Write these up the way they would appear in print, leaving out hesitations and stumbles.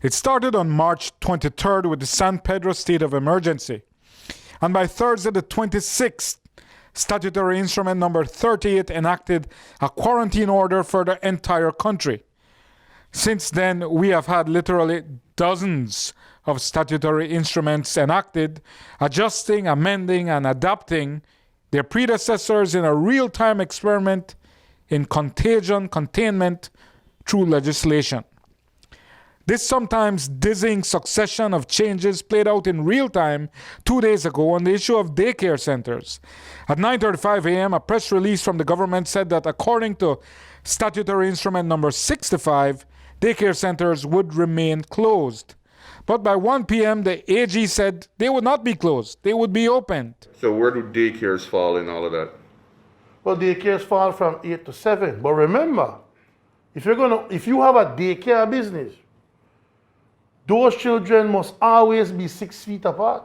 It started on March 23rd with the San Pedro state of emergency. And by Thursday the 26th, Statutory Instrument Number 38 enacted a quarantine order for the entire country. Since then, we have had literally dozens of statutory instruments enacted, adjusting, amending, and adapting their predecessors in a real-time experiment in contagion containment through legislation. This sometimes dizzying succession of changes played out in real time 2 days ago on the issue of daycare centers. At 9:35 a.m., a press release from the government said that according to Statutory Instrument Number 65, daycare centers would remain closed. But by 1 p.m., the AG said they would not be closed. They would be opened. So where do daycares fall in all of that? Well, daycares fall from 8 to 7. But remember, if you have a daycare business, those children must always be 6 feet apart.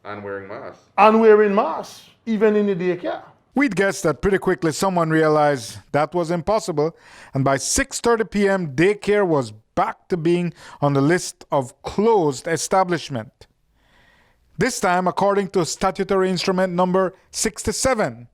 And wearing masks. And wearing masks, even in the daycare. We'd guessed that pretty quickly someone realized that was impossible, and by 6:30 p.m., daycare was back to being on the list of closed establishment. This time, according to Statutory Instrument Number 67,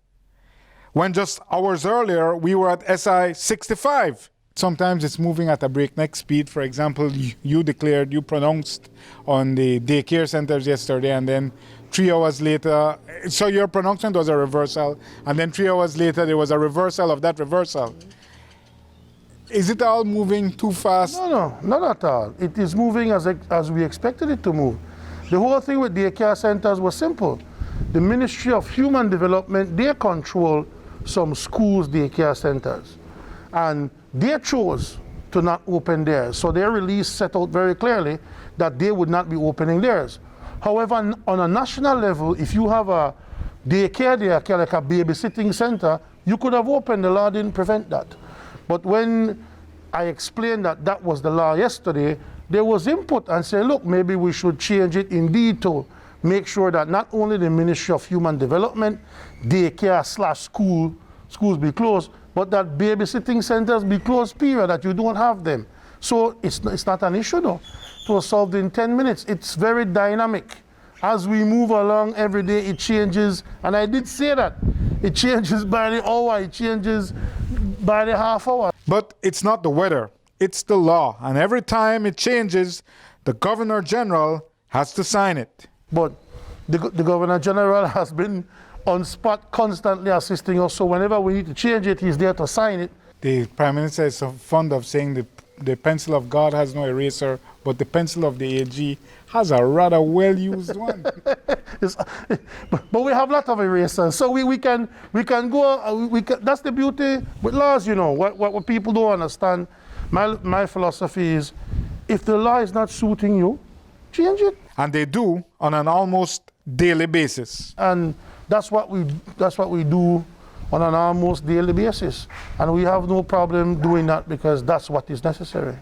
when just hours earlier we were at SI 65. Sometimes it's moving at a breakneck speed. For example, you pronounced on the daycare centers yesterday, and then 3 hours later, so your pronouncement was a reversal, and then 3 hours later there was a reversal of that reversal. Is it all moving too fast? No, not at all. It is moving as we expected it to move. The whole thing with daycare centers was simple. The Ministry of Human Development, they control some schools' daycare centers. And they chose to not open theirs. So their release set out very clearly that they would not be opening theirs. However, on a national level, if you have a daycare there, like a babysitting center, you could have opened. The law didn't prevent that. But when I explained that that was the law yesterday, there was input and said, look, maybe we should change it indeed to make sure that not only the Ministry of Human Development, daycare / schools be closed, but that babysitting centers be closed, period, that you don't have them. So it's not an issue though. It was solved in 10 minutes. It's very dynamic. As we move along every day, it changes. And I did say that. It changes by the hour, it changes by the half hour. But it's not the weather, it's the law. And every time it changes, the Governor General has to sign it. But the Governor General has been on spot constantly assisting us, so whenever we need to change it, he's there to sign it. The Prime Minister is so fond of saying the pencil of God has no eraser, but the pencil of the AG has a rather well-used one. But we have a lot of erasers, so we can go, that's the beauty with laws, you know, what people don't understand. My philosophy is, if the law is not suiting you, change it. And they do on an almost daily basis. And that's what we do on an almost daily basis. And we have no problem doing that because that's what is necessary.